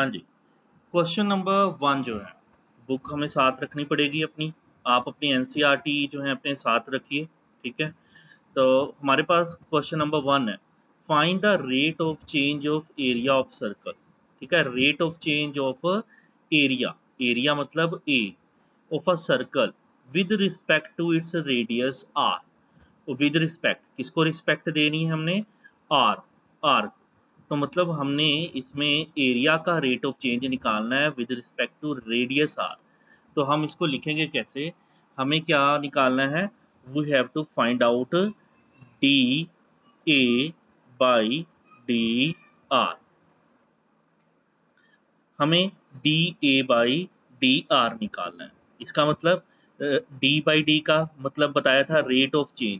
हाँ जी। Question number 1 जो है, बुक हमें साथ रखनी पड़ेगी अपनी। आप अपनी एनसीईआरटी जो है अपने साथ रखिए, ठीक है? तो हमारे पास क्वेश्चन नंबर 1 है, find the rate of change of area of circle. ठीक है, rate of change of area, area मतलब A, of a circle with respect to its radius R. With respect, किसको रिस्पेक्ट देनी है हमने? R, R. तो मतलब हमने इसमें एरिया का रेट ऑफ चेंज निकालना है with respect to radius R. तो हम इसको लिखेंगे कैसे? हमें क्या निकालना है? We have to find out D A by D R. हमें D A by D R निकालना है। इसका मतलब डी बाई डी का मतलब बताया था रेट ऑफ चेंज,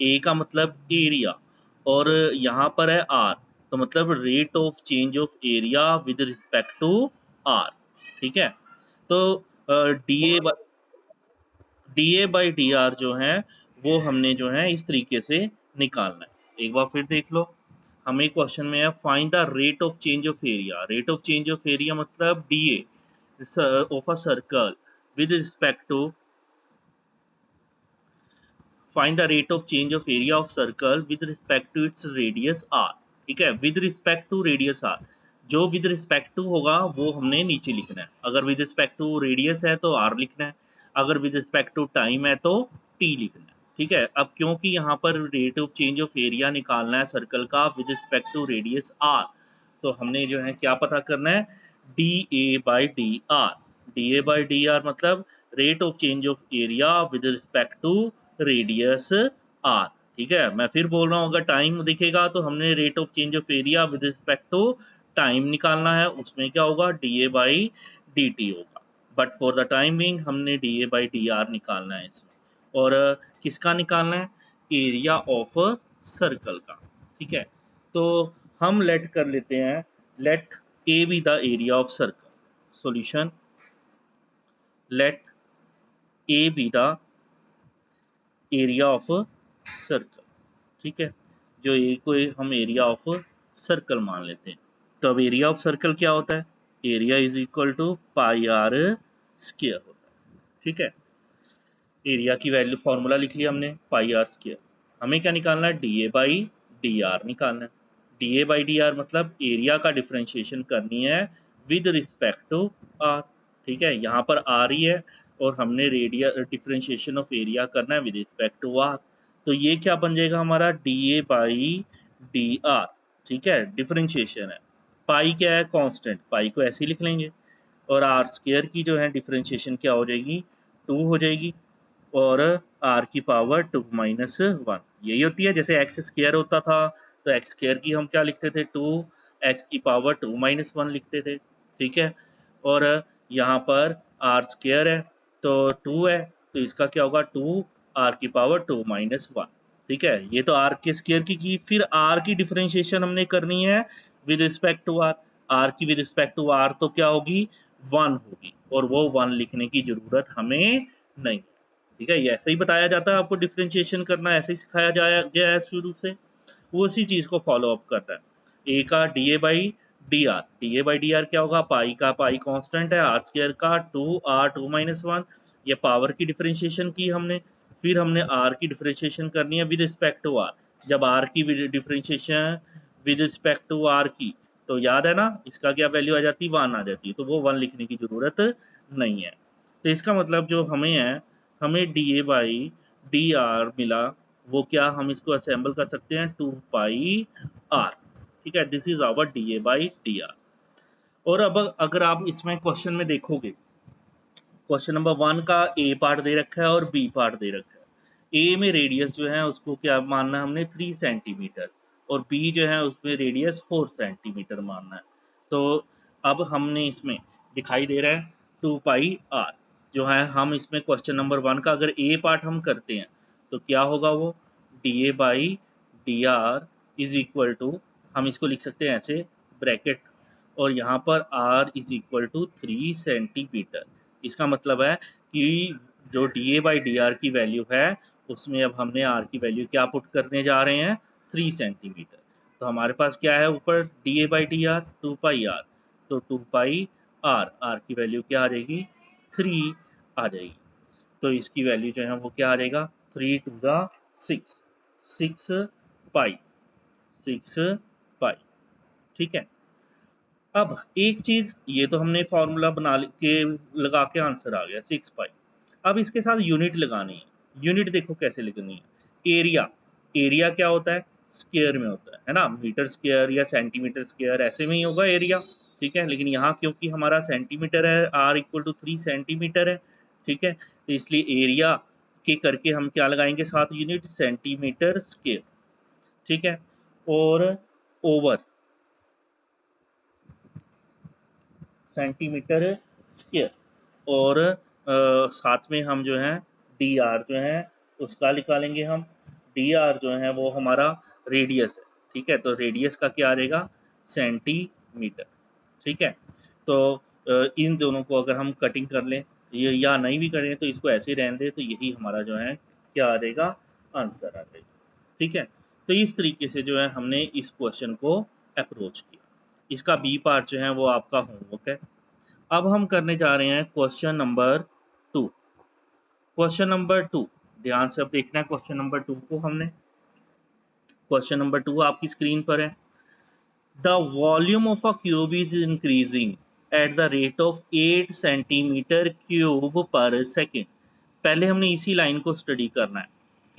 ए का मतलब एरिया, और यहाँ पर है आर, तो मतलब rate of change of area with respect to R. ठीक है, तो D A by D R जो है वो हमने जो है इस तरीके से निकालना है। एक बार फिर देख लो, हमें क्वेश्चन में है find the rate of change of area. Rate of change of area मतलब D A of a circle with respect to, find the rate of change of area of circle with respect to its radius R. ठीक है, with respect to radius R, जो with respect to होगा वो हमने नीचे लिखना है। अगर विद रिस्पेक्ट टू रेडियस है तो आर लिखना है, अगर विद रिस्पेक्ट टू टाइम है तो टी लिखना है। ठीक है, अब क्योंकि यहाँ पर rate of change of area निकालना है सर्कल का with respect to radius R, तो हमने जो है क्या पता करना है? D A by D R. D A by D R मतलब rate of change of area with respect to radius R. ठीक है, मैं फिर बोल रहा हूँ, अगर टाइम दिखेगा तो हमने rate of change of area with respect to time निकालना है, उसमें क्या होगा? D A by D T होगा। But for the time being हमने D A by D R निकालना है इसमें। और किसका निकालना है? एरिया ऑफ सर्कल का। ठीक है, तो हम लेट कर लेते हैं, let A B the area of circle. Solution, let A B the area of circle. ठीक है, जो ए को हम एरिया ऑफ सर्कल मान लेते हैं। तो अब एरिया ऑफ सर्कल क्या होता है? Area is equal to pi R square होता है। ठीक है, एरिया की वैल्यू फॉर्मूला लिख लिया हमने, पाई आर स्क्वायर। हमें क्या निकालना है? D A by D R निकालना है। D A by D R मतलब एरिया का डिफ्रेंशिएशन करनी है विद रिस्पेक्ट टू आर। ठीक है, यहाँ पर आर ही है और हमने रेडिया डिफ्रेंशिएशन ऑफ एरिया करना है विद रिस्पेक्ट टू आर। तो ये क्या बन जाएगा हमारा? D A by D are. ठीक है, डिफ्रेंशिएशन है, पाई क्या है? कांस्टेंट, पाई को ऐसे ही लिख लेंगे, और आर स्क्वायर की जो है डिफ्रेंशिएशन क्या हो जाएगी? 2 हो जाएगी, और आर की पावर 2 माइनस 1 यही होती है। जैसे एक्स स्क्वायर होता था तो एक्स स्क्वायर की हम क्या लिखते थे? 2 एक्स की पावर 2 माइनस 1 लिखते थे। ठीक है, और यहाँ पर आर स्क्वायर है तो 2 है, तो इसका क्या होगा? 2 आर की पावर 2 माइनस 1। ठीक है, ये तो आर के स्क्वायर की। फिर आर की डिफरेंशिएशन हमने करनी है with respect to R. R की विद रिस्पेक्ट टू आर तो क्या होगी? 1 होगी, और वो 1 लिखने की जरूरत हमें नहीं। ठीक है, ये ऐसे ही बताया जाता है आपको, डिफरेंशिएशन करना ऐसे ही सिखाया जाया गया है शुरू से, वो उसी चीज को फॉलो अप करता है। ए का D A by D R, D A by D are क्या होगा? पाई का, पाई कांस्टेंट है, आर स्क्वायर का 2 आर 2 माइनस 1, ये पावर की डिफरेंशिएशन की हमने। फिर हमने आर की डिफरेंशिएशन करनी है विद रिस्पेक्ट टू आर। जब आर की differentiation with respect to R की, तो याद है ना इसका क्या वैल्यू आ जाती है? 1 आ जाती है, तो वो 1 लिखने की जरूरत नहीं है। तो इसका मतलब जो हमें है, हमें D A by D are मिला, वो क्या हम इसको असेंबल कर सकते हैं? 2 पाई आर। ठीक है, this is our D A by D R. और अब अगर आप इसमें क्वेश्चन में देखोगे, क्वेश्चन नंबर 1 का ए पार्ट दे रखा है और बी पार्ट दे रखा है। ए में रेडियस जो है उसको क्या मानना है हमने? 3 सेंटीमीटर, और बी जो है उसमें रेडियस 4 सेंटीमीटर मानना है। तो अब हमने इसमें दिखाई दे रहा है 2 पाई आर जो है, हम इसमें क्वेश्चन नंबर 1 का अगर ए पार्ट हम करते हैं तो क्या होगा? वो D A by D R is equal to, हम इसको लिख सकते हैं ऐसे ब्रैकेट, और यहाँ पर r is equal to 3 centimetre. इसका मतलब है कि जो D A by D R की वैल्यू है उसमें अब हमने r की वैल्यू क्या पुट करने जा रहे हैं? 3 सेंटीमीटर। तो हमारे पास क्या है ऊपर? D A by D R 2 pi R, तो 2 पाई आर, आर की वैल्यू क्या आ जाएगी 3 आ जाएगी। तो इसकी वैल्यू जो है वो क्या आ जाएगा 3 टू द 6, 6 पाई, 6 पाई। ठीक है, अब एक चीज, ये तो हमने फॉर्मूला बना के लगा के आंसर आ गया 6 पाई। अब इसके साथ यूनिट लगानी है। यूनिट देखो कैसे लगानी है। एरिया, एरिया क्या होता है स्क्वायर में होता है ना, मीटर स्क्वायर या सेंटीमीटर स्क्वायर ऐसे में ही होगा एरिया। ठीक है, लेकिन यहाँ क्योंकि हमारा सेंटीमीटर है, r इक्वल टू 3 सेंटीमीटर है। ठीक है, तो इसलिए एरिया के करके हम क्या लगाएंगे साथ यूनिट सेंटीमीटर स्क्वायर। ठीक है, और ओवर सेंटीमीटर स्क्वायर, और साथ में हम जो है डी आर जो है उसका निकालेंगे हम। डी आर जो है वो हमारा रेडियस है। ठीक है, तो रेडियस का क्या आ जाएगा सेंटीमीटर। ठीक है, तो इन दोनों को अगर हम कटिंग कर लें ये या नहीं भी करें तो इसको ऐसे रहने दें, तो यही हमारा जो है क्या आ जाएगा आंसर आ जाएगा। ठीक है, तो इस तरीके से जो है हमने इस क्वेश्चन को अप्रोच किया। इसका बी पार्ट जो है वो आपका होमवर्क है। अब हम करने जा रहे हैं क्वेश्चन नंबर 2। क्वेश्चन नंबर 2 ध्यान से अब देखना है। क्वेश्चन नंबर 2 को हमने, क्वेश्चन नंबर 2 आपकी स्क्रीन पर है। The volume of a cube is increasing at the rate of 8 centimetre cube per second. पहले हमने इसी लाइन को स्टडी करना है।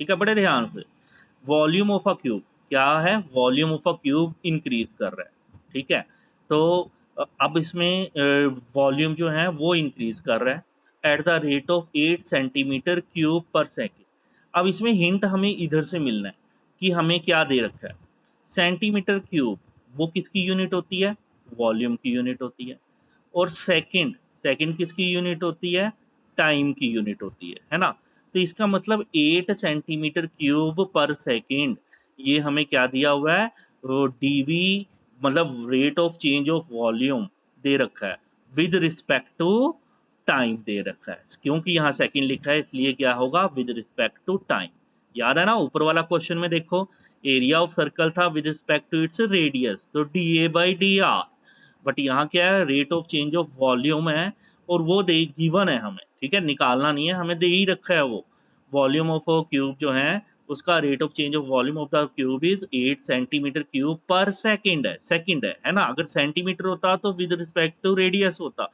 ठीक है, बड़े ध्यान से। वॉल्यूम ऑफ अ क्यूब क्या है, volume of a cube increase कर रहा है। ठीक है, तो अब इसमें वॉल्यूम जो है वो इंक्रीज कर रहा है eight the rate of 8 centimetre cube per second. अब इसमें हिंट हमें इधर से मिलना है कि हमें क्या दे रखा है। सेंटीमीटर क्यूब वो किसकी यूनिट होती है, वॉल्यूम की यूनिट होती है। और सेकंड, सेकंड किसकी यूनिट होती है, टाइम की यूनिट होती है ना। तो इसका मतलब 8 सेंटीमीटर क्यूब पर सेकंड, ये हमें क्या दिया हुआ है डीवी, मतलब rate of change of volume दे रखा है विद रिस्पेक्ट टू टाइम दे रखा है। क्योंकि यहाँ सेकंड लिखा है इसलिए क्या होगा विद रिस्पेक्ट टू टाइम। याद है ना, ऊपर वाला क्वेश्चन में देखो एरिया ऑफ सर्कल था with respect to its radius, तो D A by D R. But यहाँ क्या है rate of change of volume है, और वो दे गिवन है हमें। ठीक है, निकालना नहीं है, हमें दे ही रखा है वो। वॉल्यूम ऑफ क्यूब जो है उसका rate of change of volume of the cube is 8 centimetre cube per second है। सेकंड है ना, अगर सेंटीमीटर होता तो विद रिस्पेक्ट टू रेडियस होता,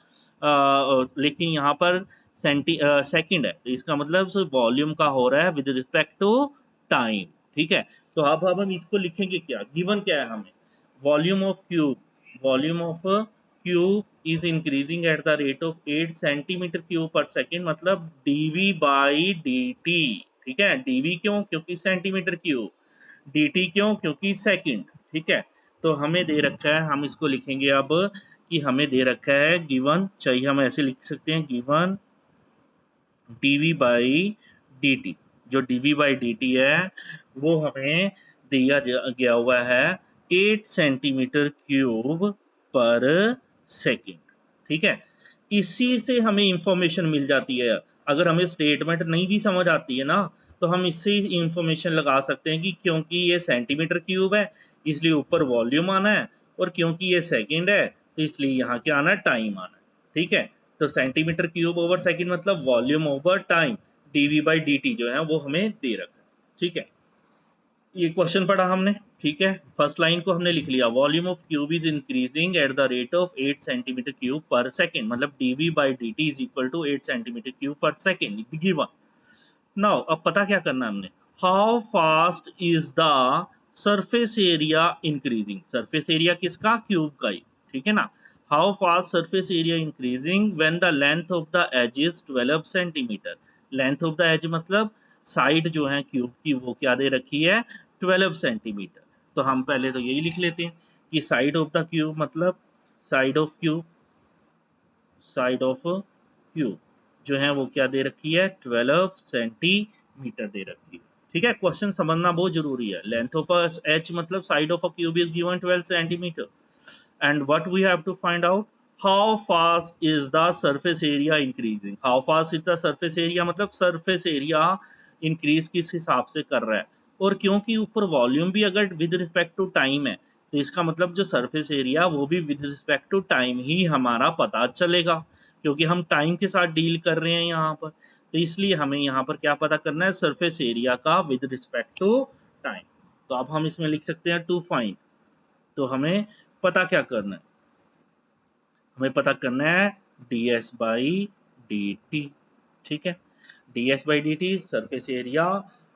लेकिन यहाँ पर सेकंड है, तो इसका मतलब वॉल्यूम का हो रहा है विद रिस्पेक्ट टू टाइम। ठीक है, तो अब हम इसको लिखेंगे क्या, गिवन क्या है हमें, volume of cube, volume of cube is increasing at the rate of 8 centimetre cube per second, मतलब dv बाई dt। ठीक है, dv क्यों, क्योंकि सेंटीमीटर क्यूब, dt क्यों, क्योंकि सेकंड। ठीक है, तो हमें दे रखा है, हम इसको लिखेंगे अब कि हमें दे रखा है गिवन, चाहिए हम ऐसे लिख सकते हैं गिवन dv बाई dt। जो dv बाई dt है वो हमें दिया गया हुआ है 8 सेंटीमीटर क्यूब पर सेकंड। ठीक है, इसी से हमें इंफॉर्मेशन मिल जाती है। अगर हमें स्टेटमेंट नहीं भी समझ आती है ना, तो हम इससे इंफॉर्मेशन लगा सकते हैं कि क्योंकि ये सेंटीमीटर क्यूब है इसलिए ऊपर वॉल्यूम आना है, और क्योंकि ये सेकंड है तो इसलिए यहाँ क्या आना है टाइम आना है। ठीक है, तो सेंटीमीटर क्यूब ओवर सेकंड मतलब volume over time, dv by dt जो है वो हमें दे रखा है। ठीक है, ये क्वेश्चन पढ़ा हमने। ठीक है, फर्स्ट लाइन को हमने लिख लिया, volume of cube is increasing at the rate of 8 centimetre cube per second, मतलब dv by dt is equal to 8 centimetre cube per second given. Now अब पता क्या करना है हमने, how fast is the surface area increasing. Surface area किसका, cube का ही। ठीक है ना, how fast surface area increasing when the length of the edge is 12 centimetre. Length of the as मतलब साइड जो है क्यूब की वो क्या दे रखी है 12 सेंटीमीटर। तो हम पहले तो यही लिख लेते हैं कि साइड ऑफ द क्यूब मतलब side of cube, side of cube जो है वो क्या दे रखी है 12 सेंटीमीटर दे रखी है। ठीक है, क्वेश्चन समझना बहुत जरूरी है। लेंथ ऑफ एच मतलब side of a cube is given 12 centimetre, and what we have to find out, how fast is the surface area increasing. How fast is the surface area मतलब surface area increase किस हिसाब से कर रहा है, और क्योंकि ऊपर वॉल्यूम भी अगर विद रिस्पेक्ट टू टाइम है तो इसका मतलब जो सरफेस एरिया वो भी विद रिस्पेक्ट टू टाइम ही हमारा पता चलेगा, क्योंकि हम टाइम के साथ डील कर रहे हैं यहाँ पर। तो इसलिए हमें यहाँ पर क्या पता करना है, सरफेस एरिया का विद रिस्पेक्ट टू टाइम। तो अब हम इसमें लिख सकते हैं टू फाइंड। तो हमें पता क्या करना है, हमें पता करना है ds बाई डी टी। ठीक है, ds by D T surface area,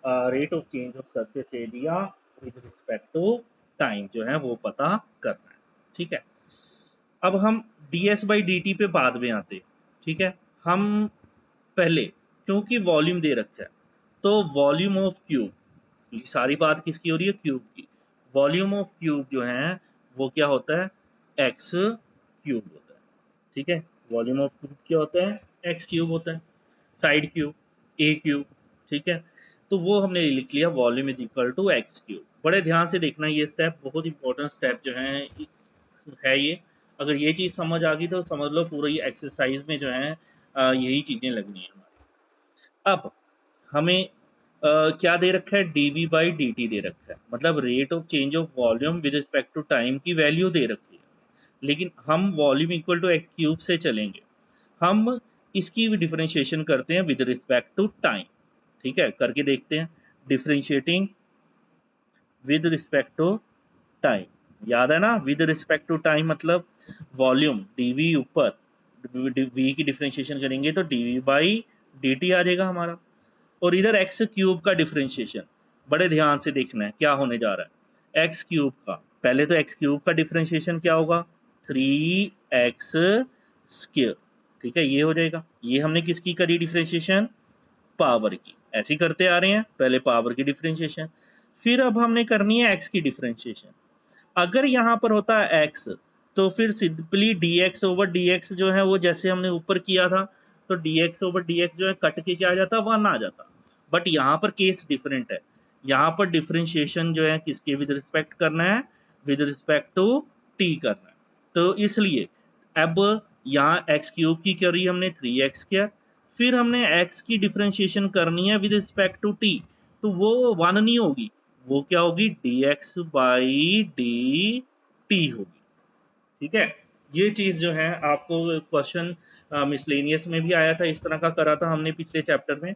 rate of change of surface area with respect to time जो है वो पता करना है। ठीक है, अब हम ds बाई डी टी पे बाद में आते हैं। ठीक है, हम पहले, क्योंकि वॉल्यूम दे रखा है, तो वॉल्यूम ऑफ क्यूब, ये सारी बात किसकी हो रही है, क्यूब की। वॉल्यूम ऑफ क्यूब जो है वो क्या होता है, एक्स क्यूब होता है। ठीक है, वॉल्यूम ऑफ क्यूब क्या होता है, एक्स क्यूब होता है, साइड क्यूब ए क्यूब। ठीक है, तो वो हमने लिख लिया, volume is equal to X cube. बड़े ध्यान से देखना, ये स्टेप बहुत इंपॉर्टेंट स्टेप जो है ये। अगर ये चीज़ समझ आ गई तो समझ लो पूरी एक्सरसाइज में जो है यही चीज़ें लगनी है हमारी। अब हमें क्या दे रखा है, dv बाई डी टी दे रखा है, मतलब rate of change of volume with respect to time की वैल्यू दे रखी है। लेकिन हम volume equal to X cube से चलेंगे, हम इसकी भी डिफरेंशिएशन करते हैं विद रिस्पेक्ट टू टाइम। ठीक है, करके देखते हैं, differentiating with respect to time. याद है ना, विद रिस्पेक्ट टू टाइम मतलब वॉल्यूम dv ऊपर, v की डिफरेंशिएशन करेंगे तो dv बाई डी टी आ जाएगा हमारा, और इधर एक्स क्यूब का डिफरेंशिएशन। बड़े ध्यान से देखना है क्या होने जा रहा है, एक्स क्यूब का, पहले तो एक्स क्यूब का डिफरेंशिएशन क्या होगा, 3x स्क्वायर। ठीक है, ये हो जाएगा, ये हमने किसकी करी डिफरेंशिएशन, पावर की। ऐसे ही करते आ रहे हैं, पहले पावर की डिफरेंशिएशन, फिर अब हमने करनी है एक्स की डिफरेंशिएशन। अगर यहाँ पर होता है एक्स, तो फिर सिंपली dx ओवर dx जो है वो जैसे हमने ऊपर किया था, तो dx ओवर dx जो है कट के क्या आ जाता, 1 आ जाता। बट यहाँ पर केस डिफरेंट है, यहाँ पर डिफरेंशिएशन जो है किसके विद रिस्पेक्ट करना है, विद रिस्पेक्ट टू t करना है। तो इसलिए अब यहाँ एक्स क्यूब की करी हमने 3x स्क्वायर, फिर हमने x की डिफरेंशिएशन करनी है विद रिस्पेक्ट टू t, तो वो 1 नहीं होगी, वो क्या होगी, dx बाई डी टी होगी। ठीक है, ये चीज जो है आपको क्वेश्चन मिसलेनियस में भी आया था, इस तरह का करा था हमने पिछले चैप्टर में,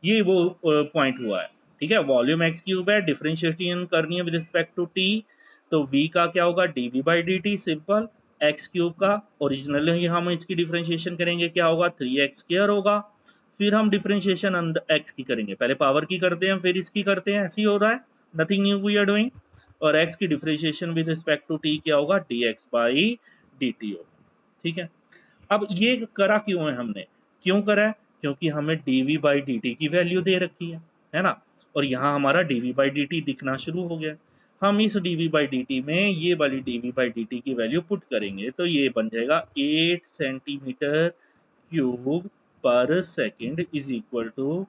ये वो पॉइंट हुआ है। ठीक है, वॉल्यूम एक्स क्यूब है, डिफरेंशिएशन करनी है विद रिस्पेक्ट टू टी, तो v का क्या होगा, dv by D T, simple. X cube का ओरिजिनली हम इसकी डिफरेंशिएशन करेंगे, क्या होगा, 3x स्क्वायर होगा। फिर हम डिफरेंशिएशन एक्स की करेंगे, पहले पावर की करते हैं फिर इसकी करते हैं, ऐसे ही हो रहा है, nothing new we are doing. और x की differentiation with respect to t क्या होगा, dx बाई डी टी होगा। ठीक है, अब ये करा क्यों है हमने, क्यों करा है, क्योंकि हमें dv बाई डी टी की वैल्यू दे रखी है ना, और यहाँ हमारा dv बाई डी टी दिखना शुरू हो गया। हम इस dv बाई डी टी में ये वाली dv बाई डी टी की वैल्यू पुट करेंगे, तो ये बन जाएगा 8 centimetre cube per second is equal to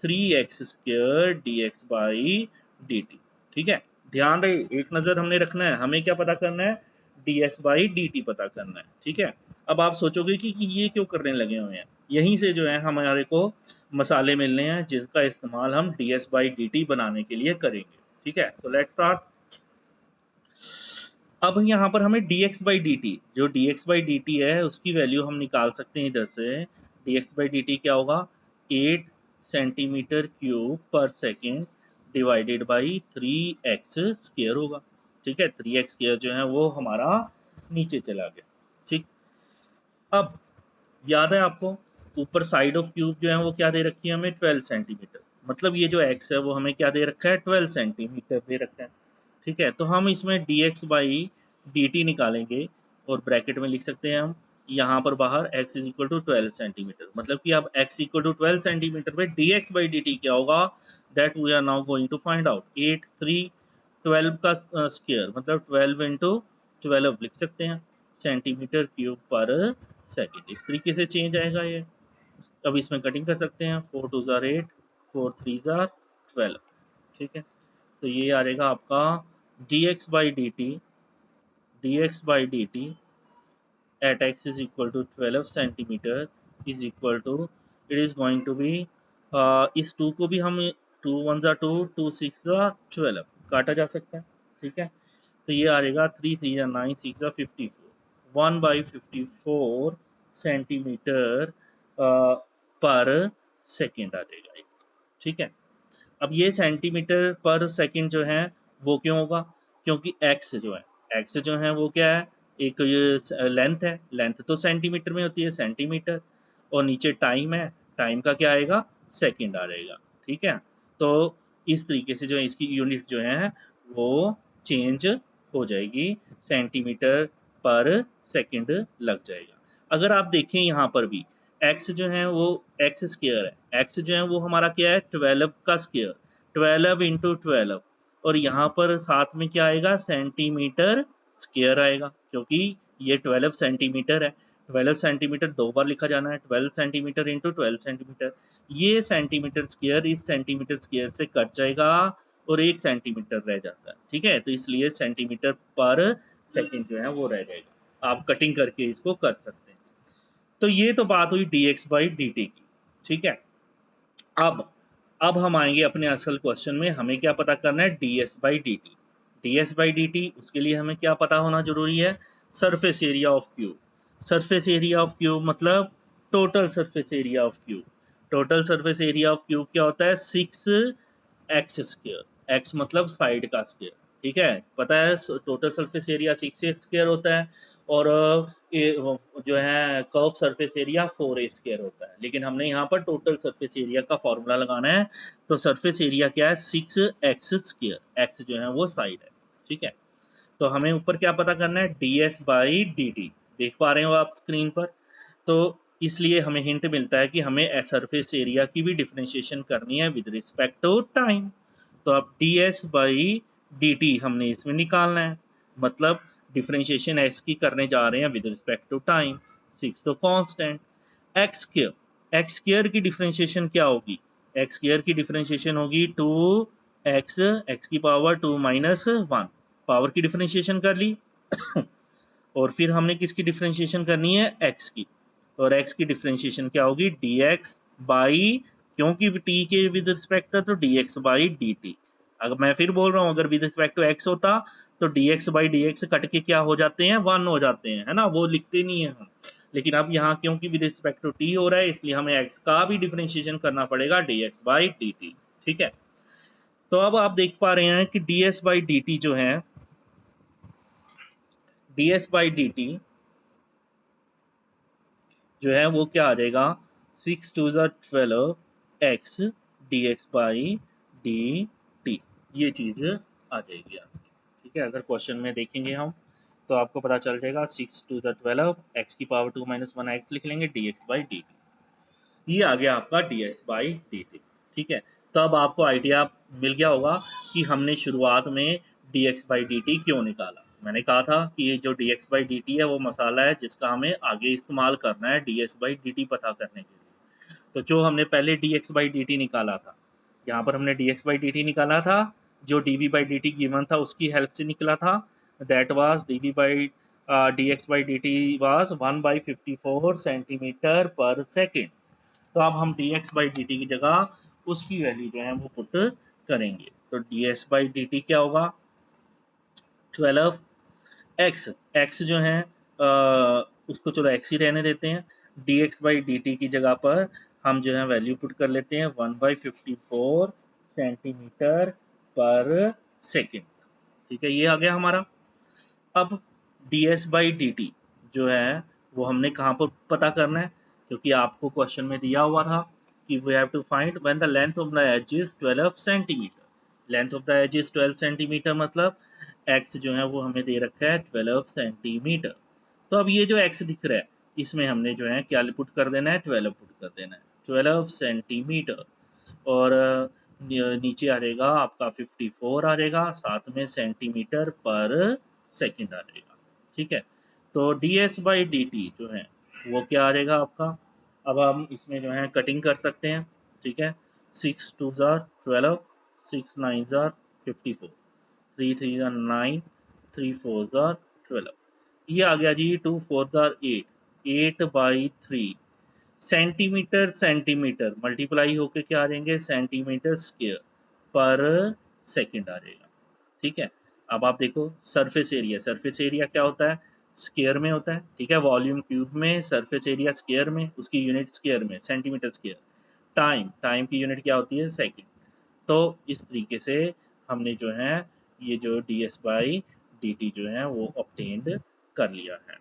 3x square dx by D T. ठीक है, ध्यान रहे, एक नजर हमने रखना है, हमें क्या पता करना है, ds बाई डी टी पता करना है। ठीक है, अब आप सोचोगे कि ये क्यों करने लगे हुए हैं, यहीं से जो है हमारे को मसाले मिलने हैं जिसका इस्तेमाल हम ds बाई डी टी बनाने के लिए करेंगे। ठीक है, तो लेट्स स्टार्ट। अब यहाँ पर हमें dx बाई डी टी, जो dx बाई डी टी है उसकी वैल्यू हम निकाल सकते हैं इधर से। dx बाई डी टी क्या होगा, 8 centimetre cube per second divided by 3x square होगा। ठीक है, 3x स्क्वायर जो है वो हमारा नीचे चला गया। ठीक, अब याद है आपको, ऊपर साइड ऑफ क्यूब जो है वो क्या दे रखी है हमें, 12 सेंटीमीटर, मतलब ये जो x है वो हमें क्या दे रखा है, 12 सेंटीमीटर दे रखा है। ठीक है, तो हम इसमें dx बाई डी टी निकालेंगे, और ब्रैकेट में लिख सकते हैं हम यहाँ पर बाहर x is equal to 12 centimetre, मतलब कि अब x इक्वल टू 12 सेंटीमीटर पे dx बाई डी टी क्या होगा, that we are now going to find out. 8 3 12 का स्क्वायर मतलब 12 इंटू 12 लिख सकते हैं, सेंटीमीटर क्यूब पर सेकेंड, इस तरीके से चेंज आएगा ये। अब इसमें कटिंग कर सकते हैं, 4 2 जार 8, 4 3 जार 12। ठीक है, तो ये आ जाएगा आपका dx by D T, dx by D T at x is equal to 12 centimetre is equal to, it is going to be इस 2 को भी हम 2 1 जा 2 2 6 जा 12 काटा जा सकता है। ठीक है, तो ये आ जाएगा 3 3 या 9 6 या 54, 1/54 सेंटीमीटर पर सेकेंड आ जाएगा ये। ठीक है, अब ये सेंटीमीटर पर सेकंड जो है वो क्यों होगा, क्योंकि एक्स जो है वो क्या है, एक ये लेंथ है, लेंथ तो सेंटीमीटर में होती है, सेंटीमीटर, और नीचे टाइम है, टाइम का क्या आएगा, सेकंड आ जाएगा। ठीक है, तो इस तरीके से जो है इसकी यूनिट जो है वो चेंज हो जाएगी, सेंटीमीटर पर सेकंड लग जाएगा। अगर आप देखें यहाँ पर भी एक्स जो है वो एक्स स्क्वायर है, एक्स जो है वो हमारा क्या है 12 का स्क्वायर, 12 इंटू 12, और यहाँ पर साथ में क्या आएगा सेंटीमीटर स्क्वायर आएगा, क्योंकि ये 12 सेंटीमीटर है, 12 सेंटीमीटर दो बार लिखा जाना है, 12 सेंटीमीटर इंटू 12 सेंटीमीटर, ये सेंटीमीटर स्क्वायर इस सेंटीमीटर स्क्वायर से कट जाएगा और 1 सेंटीमीटर रह जाता है। ठीक है, तो इसलिए सेंटीमीटर पर सेकंड जो है वो रह जाएगा, आप कटिंग करके इसको कर सकते हैं। तो ये तो बात हुई dx/dt की। ठीक है, अब हम आएंगे अपने असल क्वेश्चन में, हमें क्या पता करना है ds/dt। ds/dt उसके लिए हमें क्या पता होना जरूरी है, surface area of cube. Surface area of cube मतलब total surface area of cube. Total surface area of cube क्या होता है 6x², x मतलब साइड का स्क्वायर। ठीक है, पता है टोटल सरफेस एरिया 6x² होता है, और जो है कर्व सरफेस एरिया 4a² होता है, लेकिन हमने यहाँ पर टोटल सरफेस एरिया का फॉर्मूला लगाना है, तो सरफेस एरिया क्या है 6x², x जो है वो साइड है। ठीक है, तो हमें ऊपर क्या पता करना है ds/dt, देख पा रहे हो आप स्क्रीन पर, तो इसलिए हमें हिंट मिलता है कि हमें सरफेस एरिया की भी डिफरेंशिएशन करनी है विद रिस्पेक्ट टू टाइम। तो अब ds/dt हमने इसमें निकालना है, मतलब डिफरेंशिएशन x की करने जा रहे हैं विद रिस्पेक्ट टू टाइम। 6 तो कांस्टेंट, x² की डिफरेंशिएशन क्या होगी, x² की डिफरेंशिएशन होगी 2x, x की पावर 2 माइनस 1, पावर की डिफरेंशिएशन कर ली और फिर हमने किसकी डिफरेंशिएशन करनी है x की, और x की डिफरेंशिएशन क्या होगी dx बाई, क्योंकि t के विद रिस्पेक्ट था तो dx/dt। अगर मैं फिर बोल रहा हूँ अगर विद रिस्पेक्ट टू x होता तो dx/dx कट के क्या हो जाते हैं 1 हो जाते हैं, है ना, वो लिखते नहीं है हम, लेकिन अब यहाँ क्योंकि विद रिस्पेक्ट टू t हो रहा है इसलिए हमें x का भी डिफरेंशिएशन करना पड़ेगा dx/dt। ठीक है, तो अब आप देख पा रहे हैं कि ds/dt जो है ds/dt जो है वो क्या आ जाएगा 6 2 12 x dx/dt, ये चीज आ जाएगी आपकी। ठीक है, अगर क्वेश्चन में देखेंगे हम तो आपको पता चल जाएगा 6 2 12 x की पावर 2 माइनस 1 x लिख लेंगे dx/dt, ये आ गया आपका dx/dt। ठीक है, तो अब आपको आइडिया मिल गया होगा कि हमने शुरुआत में dx/dt क्यों निकाला। मैंने कहा था कि ये जो dx/dt है वो मसाला है जिसका हमें आगे इस्तेमाल करना है ds/dt पता करने के लिए। तो जो हमने पहले dx/dt निकाला था, यहाँ पर हमने dx/dt निकाला था, जो dv/dt गिवन था उसकी हेल्प से निकला था, that was dx/dt was 1/54 centimetre per second. तो अब हम dx/dt की जगह उसकी वैल्यू जो है वो पुट करेंगे, तो ds/dt क्या होगा 12x, x जो है उसको चलो x ही रहने देते हैं, dx/dt की जगह पर हम जो है वैल्यू पुट कर लेते हैं 1/54 सेंटीमीटर पर सेकेंड। ठीक है, ये आ गया हमारा। अब ds/dt जो है वो हमने कहाँ पर पता करना है, क्योंकि आपको क्वेश्चन में दिया हुआ था कि we have to find when the length of the edge is 12 centimetre. Length of the edge is 12 centimetre मतलब x जो है वो हमें दे रखा है 12 सेंटीमीटर। तो अब ये जो x दिख रहा है इसमें हमने जो है क्या पुट कर देना है 12 पुट कर देना है, 12 सेंटीमीटर, और नीचे आ जाएगा आपका 54 आ जाएगा, साथ में सेंटीमीटर पर सेकंड आ जाएगा। ठीक है, तो ds/dt जो है वो क्या आ जाएगा आपका, अब हम इसमें जो है कटिंग कर सकते हैं। ठीक है, 6 2 12, 6 9 54, 3 3 9, 3 4 12, ये आ गया जी 2 4 8, 8/3 सेंटीमीटर सेंटीमीटर मल्टीप्लाई होके क्या आ जाएंगे सेंटीमीटर स्क्वायर पर सेकंड आ जाएगा। ठीक है, अब आप देखो सरफेस एरिया क्या होता है, स्क्वायर में होता है, ठीक है, वॉल्यूम क्यूब में, सरफेस एरिया स्क्वायर में, उसकी यूनिट स्क्वायर में, सेंटीमीटर स्क्वायर। टाइम की यूनिट क्या होती है, सेकंड। तो इस तरीके से हमने जो है ये जो ds/dt जो है वो ऑब्टेन्ड कर लिया है,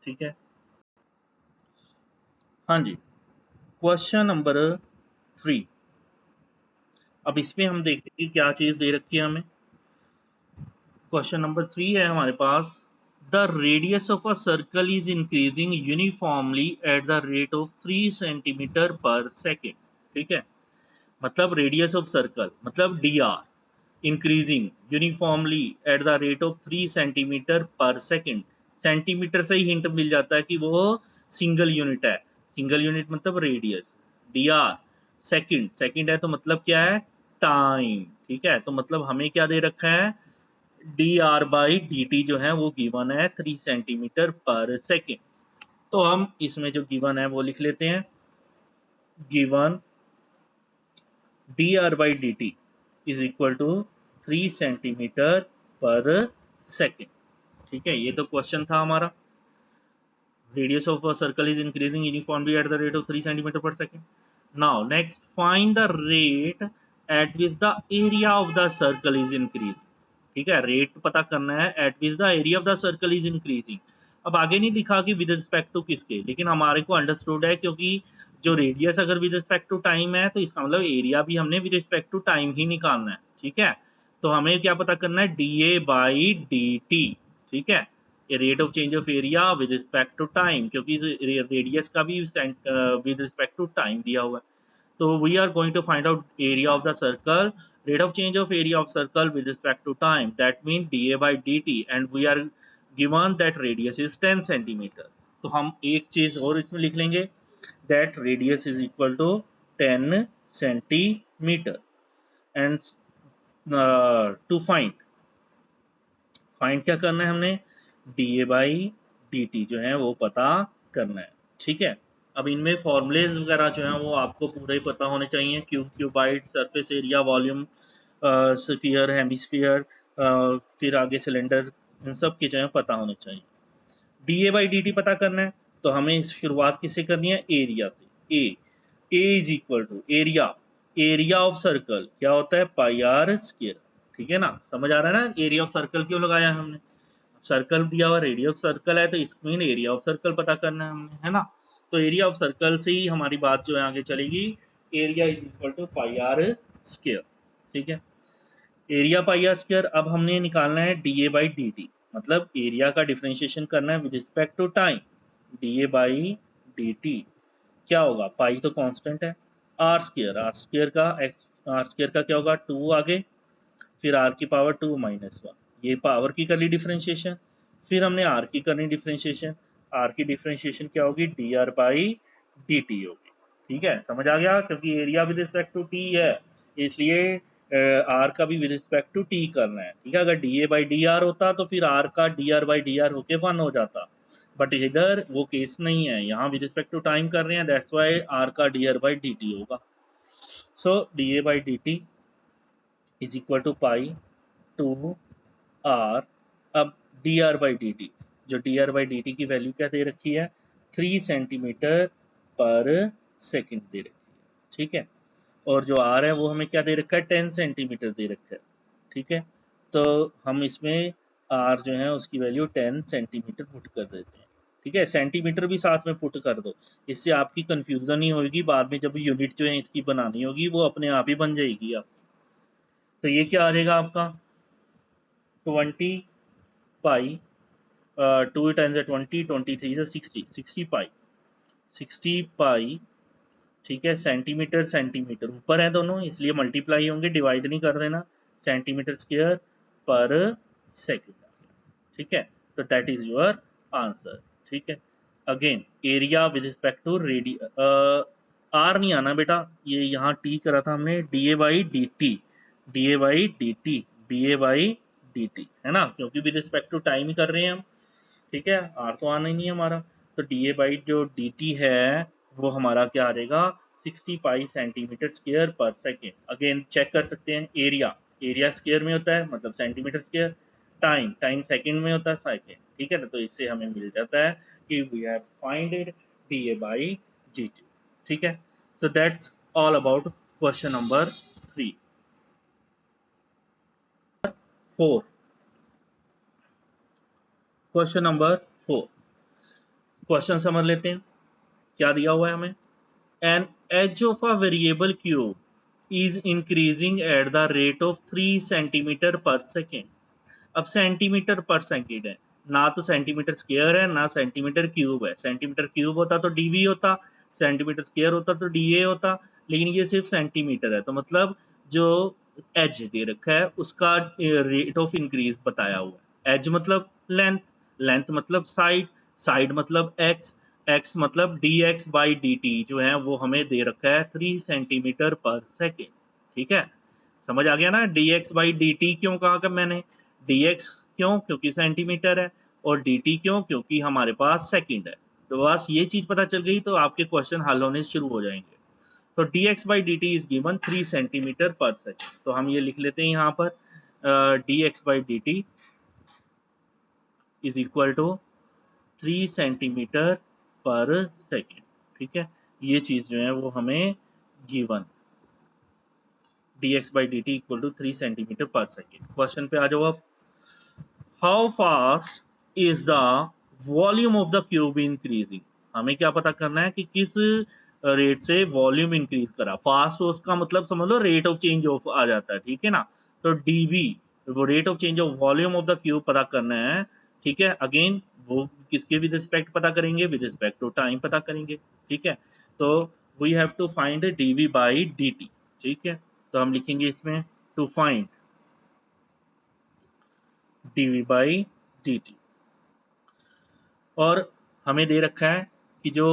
ठीक है। हाँ जी, क्वेश्चन नंबर 3। अब इसमें हम देखते हैं कि क्या चीज दे रखी है हमें। क्वेश्चन नंबर 3 है हमारे पास, the radius of a circle is increasing uniformly at the rate of 3 centimetre per second, ठीक है। मतलब रेडियस ऑफ सर्कल मतलब dr increasing uniformly at the rate of 3 centimetre per second. Centimetre से ही hint मिल जाता है कि वो सिंगल यूनिट है, सिंगल यूनिट मतलब रेडियस। dr सेकंड, सेकंड है तो मतलब क्या है, टाइम, ठीक है। तो मतलब हमें क्या दे रखा है, dr/dt जो है वो गिवन है 3 सेंटीमीटर पर सेकेंड। तो हम इसमें जो गिवन है वो लिख लेते हैं, given dr/dt is equal to 3 centimetre per second, ठीक है। ये तो क्वेश्चन था हमारा, radius of a circle is increasing uniformly at the rate of 3 centimetre per second. Now next find the rate at which the area of the circle is increasing, ठीक है। Rate पता करना है at which the area of the circle is increasing. अब आगे नहीं लिखा कि विद रिस्पेक्ट टू किसके, लेकिन हमारे को अंडरस्टूड है क्योंकि जो रेडियस अगर विद रिस्पेक्ट टू टाइम है तो इसका मतलब एरिया भी हमने विद रिस्पेक्ट टू टाइम ही निकालना है, ठीक है। तो हमें क्या पता करना है, dA/dt, ठीक है। ये rate of change of area with respect to time, क्योंकि रेडियस का भी विद रिस्पेक्ट टू टाइम दिया हुआ है। So we are going to find out area of the circle, rate of change of area of circle with respect to time. That means dA/dt, and we are given that radius is 10 centimeter. तो हम एक चीज और इसमें लिख लेंगे, that radius is equal to 10 centimeter. And to find क्या करना है हमने, dA/dt जो है वो पता करना है, ठीक है। अब इनमें फॉर्मूलेज वगैरह जो हैं वो आपको पूरे ही पता होने चाहिए, cuboid, surface area, volume, sphere, hemisphere, फिर आगे सिलेंडर, इन सब के जो है पता होने चाहिए। dA/dt पता करना है तो हमें शुरुआत किससे करनी है, एरिया से। A is equal to area, area of circle क्या होता है, पाई आर स्क्वायर, ठीक है ना। समझ आ रहा है ना, एरिया ऑफ सर्कल क्यों लगाया है हमने, सर्कल दिया हुआ रेडियस ऑफ सर्कल है तो इसमें एरिया ऑफ सर्कल पता करना है हमने, है ना। तो एरिया ऑफ सर्कल से ही हमारी बात जो है आगे चलेगी, area is equal to pi R square, ठीक है। Area pi R square. अब हमने निकालना है dA/dt, मतलब एरिया का डिफरेंशिएशन करना है with respect to time. dA/dt क्या होगा, पाई तो कांस्टेंट है, आर स्क्वायर का क्या होगा, 2 आगे, फिर आर की पावर 2 माइनस 1, ये पावर की कर ली डिफ्रेंशिएशन। फिर हमने आर की करनी डिफ्रेंशिएशन, आर की डिफ्रेंशिएशन क्या होगी, dr/dt होगी, ठीक है। समझ आ गया, क्योंकि area with respect to T है इसलिए आर का भी विद रिस्पेक्ट टू टी करना है, ठीक है। अगर dA/dr होता तो फिर आर का dr/dr होके 1 हो जाता, बट इधर वो केस नहीं है, यहाँ विद रिस्पेक्ट टू टाइम कर रहे हैं, दैट्स वाई आर का dr/dt होगा। So dA/dt is equal to pi two R. अब dr/dt, जो dr/dt की वैल्यू क्या दे रखी है, 3 सेंटीमीटर पर सेकंड दे रखी है, ठीक है। और जो r है वो हमें क्या दे रखा है, 10 सेंटीमीटर दे रखा है, ठीक है। तो हम इसमें r जो है उसकी वैल्यू 10 सेंटीमीटर पुट कर देते हैं, ठीक है। सेंटीमीटर भी साथ में पुट कर दो, इससे आपकी कंफ्यूजन ही होगी, बाद में जब यूनिट जो है इसकी बनानी होगी वो अपने आप ही बन जाएगी आपकी। तो ये क्या आ जाएगा आपका, 20 पाई, 2 टाइम्स 20, 23 से 60, 60 पाई, 60 पाई, ठीक है। सेंटीमीटर सेंटीमीटर ऊपर है दोनों इसलिए मल्टीप्लाई होंगे, डिवाइड नहीं कर देना, सेंटीमीटर स्क्वायर पर सेकेंड, ठीक है। तो दैट इज योर आंसर, ठीक है। Again area with respect to R नहीं आना बेटा, ये यहाँ टी करा था हमने, dA/dt, dA/dt, dA/dt है ना, क्योंकि विद रिस्पेक्ट टू टाइम ही कर रहे हैं हम, ठीक है। आर तो आना ही नहीं है हमारा, तो dA/ जो dt है वो हमारा क्या आ जाएगा, 60 पाई सेंटीमीटर स्क्वायर पर सेकेंड। अगेन चेक कर सकते हैं एरिया, एरिया स्क्वायर में होता है मतलब centimetre square, time time second में होता है सेकंड, ठीक है ना। तो इससे हमें मिल जाता है कि we have find it DA by D T, ठीक है। So that's all about question number 3। 4, question number 4, question समझ लेते हैं क्या दिया हुआ है हमें। An edge of a variable cube is increasing at the rate of 3 centimetre per second. अब सेंटीमीटर पर सेकेंड है, ना तो सेंटीमीटर स्क्वायर है ना सेंटीमीटर क्यूब है। सेंटीमीटर क्यूब होता तो डीवी होता, सेंटीमीटर स्क्वायर होता तो डीए होता, लेकिन ये सिर्फ सेंटीमीटर है। तो मतलब जो एज दे रखा है उसका रेट ऑफ इंक्रीज बताया हुआ है। एज मतलब लेंथ, लेंथ मतलब साइड, साइड मतलब एक्स, एक्स मतलब D x by D T जो है वो हमें दे रखा है 3 सेंटीमीटर पर सेकेंड, ठीक है। समझ आ गया ना, D x by D T क्यों कहा कि मैंने, dx क्यों क्योंकि सेंटीमीटर है, और dt क्यों क्योंकि हमारे पास सेकंड है। तो बस ये चीज पता चल गई तो आपके क्वेश्चन हल होने शुरू हो जाएंगे। तो dx by D T is given 3 centimetre per second, तो हम ये लिख लेते हैं यहाँ पर dx by D T is equal to 3 centimetre per second, ठीक है। ये चीज जो है वो हमें given dx by D T equal to 3 centimetre per second. Question पे आ जाओ अब। How fast is the volume of the cube increasing. हमें क्या पता करना है कि किस रेट से वॉल्यूम इंक्रीज करा। फास्ट उसका मतलब समझ लो रेट ऑफ चेंज ऑफ आ जाता है, ठीक है ना। तो डीवी वो rate of change of volume of the cube पता करना है, ठीक है। अगेन वो किसके विद रिस्पेक्ट पता करेंगे, विद रिस्पेक्ट टू टाइम पता करेंगे, ठीक है। तो we have to find DV by D T, ठीक है। तो हम लिखेंगे इसमें to find dv by dt, और हमें दे रखा है कि जो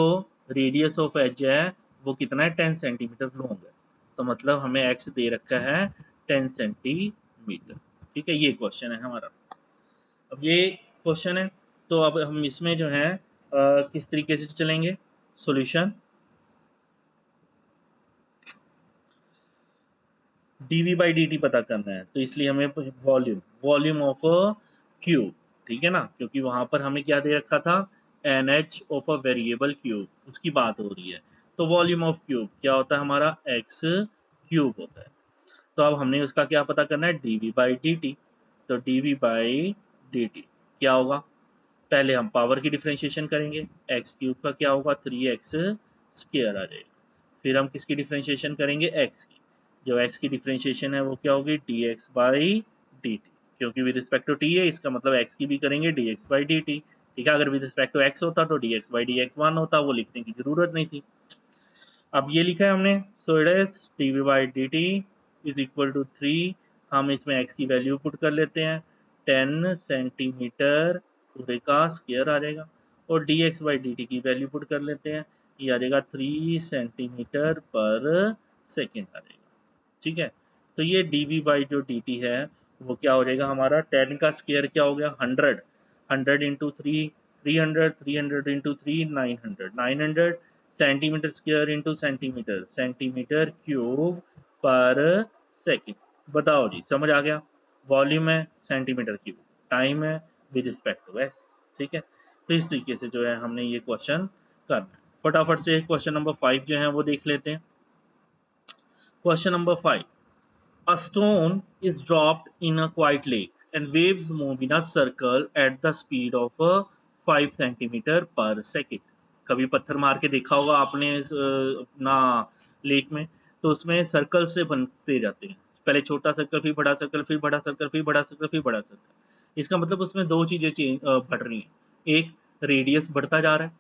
रेडियस ऑफ एज है वो कितना है 10 सेंटीमीटर लॉन्ग है। तो मतलब हमें x दे रखा है 10 सेंटीमीटर, ठीक है। ये क्वेश्चन है हमारा। अब ये क्वेश्चन है तो अब हम इसमें जो है किस तरीके से चलेंगे सॉल्यूशन। dv बाई dt पता करना है तो इसलिए हमें वॉल्यूम, वॉल्यूम ऑफ क्यूब, ठीक है ना, क्योंकि वहां पर हमें क्या दे रखा था an edge of a variable cube, उसकी बात हो रही है। तो वॉल्यूम ऑफ क्यूब क्या होता है हमारा एक्स क्यूब होता है। तो अब हमने उसका क्या पता करना है dv बाई dt। तो dv बाई dt क्या होगा, पहले हम पावर की डिफ्रेंशिएशन करेंगे, एक्स क्यूब का क्या होगा 3x स्क्वायर आ जाएगा। फिर हम किसकी डिफ्रेंशिएशन करेंगे एक्स की, जो एक्स की डिफ्रेंशिएशन है वो क्या होगी dx बाई dt, क्योंकि विद रिस्पेक्ट टू टी है इसका मतलब एक्स की भी करेंगे dx बाई dt, ठीक है। अगर विद रिस्पेक्ट टू एक्स होता तो dx बाई dx 1 होता, वो लिखने की जरूरत नहीं थी। अब ये लिखा है हमने, so it is dv by dt is equal to 3, हम इसमें x की वैल्यू पुट कर लेते हैं 10 सेंटीमीटर पूरे का स्क्वायर आ जाएगा, और dx बाई dt की वैल्यू पुट कर लेते हैं, ये आ जाएगा 3 सेंटीमीटर पर सेकेंड आ जाएगा, ठीक है। तो ये dv बाई जो dt है वो क्या हो जाएगा हमारा 10 का स्क्वायर क्या हो गया 100, 100 into 3 300, 300 into 3 900, 900 centimetre square into centimetre, centimetre cube per second. बताओ जी समझ आ गया। वॉल्यूम है सेंटीमीटर क्यूब, टाइम है विद रिस्पेक्ट टू एस, ठीक है। तो इस तरीके से जो है हमने ये क्वेश्चन करना है। फटाफट से क्वेश्चन नंबर 5 जो है वो देख लेते हैं। Question number 5, a stone is dropped in a quiet lake and waves move in a circle at the speed of 5 centimetre per second. कभी पत्थर मार के देखा होगा आपने अपना लेक में, तो उसमें सर्कल से बनते जाते हैं, पहले छोटा सर्कल फिर बड़ा सर्कल फिर बड़ा सर्कल फिर बड़ा सर्कल फिर बड़ा सर्कल। इसका मतलब उसमें दो चीजें बढ़ रही हैं, एक रेडियस बढ़ता जा रहा है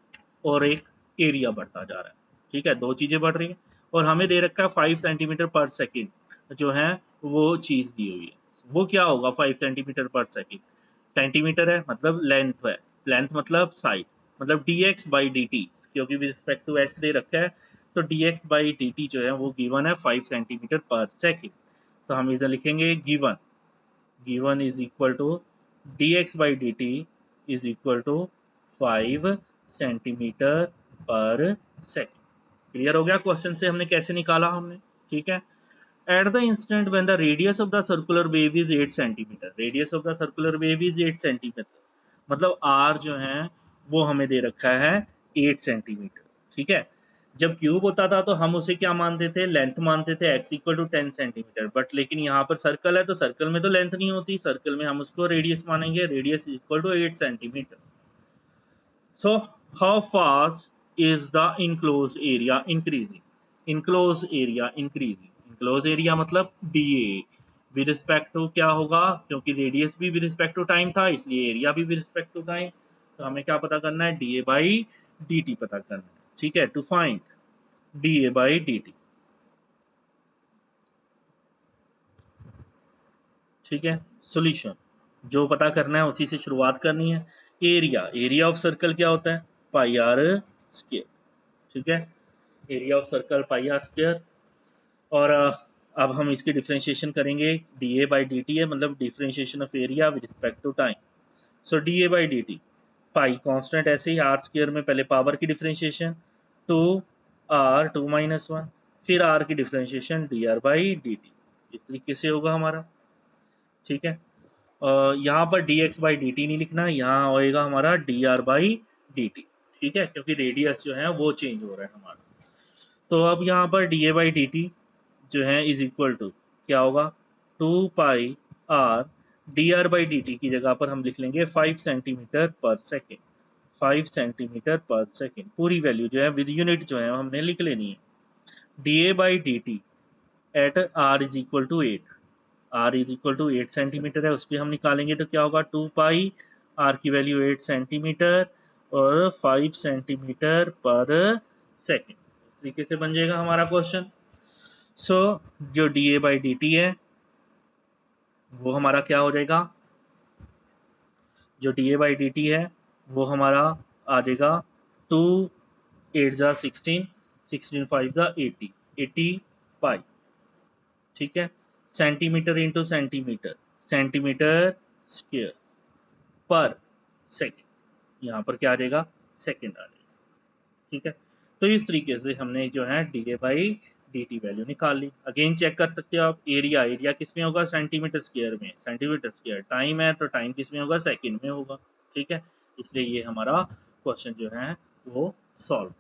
और एक एरिया बढ़ता जा रहा है, ठीक है। दो चीजें बढ़ रही हैं और हमें दे रखा है 5 सेंटीमीटर पर सेकेंड जो है वो चीज दी हुई है। वो क्या होगा 5 सेंटीमीटर पर सेकेंड, सेंटीमीटर है मतलब लेंथ है, लेंथ मतलब साइड, मतलब dx बाई dt, क्योंकि विद रिस्पेक्ट टू x दे रखा है तो dx बाई dt जो है वो गिवन है 5 सेंटीमीटर पर सेकेंड। तो हम इधर लिखेंगे given, given is equal to dx by dt is equal to 5 centimetre per second. Clear हो गया क्वेश्चन से हमने कैसे निकाला हमने, ठीक है। At the instant when the radius of the circular wave is 8 centimetre, radius of the circular wave is 8 centimetre, मतलब आर जो है वो हमें दे रखा है 8 सेंटीमीटर। ठीक है, जब क्यूब होता था तो हम उसे क्या मानते थे, लेंथ मानते थे x equal to 10 centimetre, but लेकिन यहाँ पर सर्कल है तो सर्कल में तो लेंथ नहीं होती, सर्कल में हम उसको रेडियस मानेंगे, radius equal to 8 centimetre. So how fast is the enclosed area increasing? Enclosed area increasing. Enclosed area मतलब dA with respect to क्या होगा, क्योंकि रेडियस भी with respect to टाइम था इसलिए एरिया भी with respect to टाइम, तो हमें क्या पता करना है, dA by dt पता करना है। ठीक है, to find dA by dt। ठीक है, सॉल्यूशन जो पता करना है उसी से शुरुआत करनी है। एरिया, एरिया ऑफ सर्कल क्या होता है, पाई आर स्क्वायर। ठीक है, area of circle pi R square. और अब हम इसकी डिफरेंशिएशन करेंगे, D A by D T है, मतलब differentiation of area with respect to time. So D A by D T, pi constant ऐसे ही, आर स्क्वायर में पहले पावर की डिफरेंशिएशन 2r 2-1, फिर आर की differentiation D R by D T, इस तरीके से होगा हमारा। ठीक है, यहाँ पर D x by D T नहीं लिखना, यहाँ होएगा हमारा D R by D T. ठीक है, क्योंकि रेडियस जो है वो चेंज हो रहा है हमारा। तो अब यहाँ पर D A by D T जो है इज इक्वल टू क्या होगा, 2 pi R D R by D T की जगह पर हम लिख लेंगे 5 centimetre per second, 5 centimetre per second, पूरी वैल्यू जो है विद यूनिट जो है हमने लिख लेनी है। D A by D T at R is equal to 8, R is equal to 8 centimetre है, उस पर हम निकालेंगे तो क्या होगा, 2 पाई आर की वैल्यू 8 सेंटीमीटर और 5 सेंटीमीटर पर सेकेंड, इस तरीके से बन जाएगा हमारा क्वेश्चन। सो जो D A by D T है वो हमारा क्या हो जाएगा, जो D A by D T है वो हमारा आ जाएगा 2 8 जा 16, 16 5 जा 80, 80 पाई। ठीक है, centimetre into centimetre, centimetre square पर सेकेंड, यहाँ पर क्या आ जाएगा, सेकेंड आ जाएगा। ठीक है, तो इस तरीके से हमने जो है D A by D T value निकाल ली। अगेन चेक कर सकते हो आप, एरिया, एरिया किस में होगा, सेंटीमीटर स्क्वायर में, सेंटीमीटर स्क्वायर, टाइम है तो टाइम किस में होगा, सेकंड में होगा। ठीक है, इसलिए ये हमारा क्वेश्चन जो है वो सॉल्व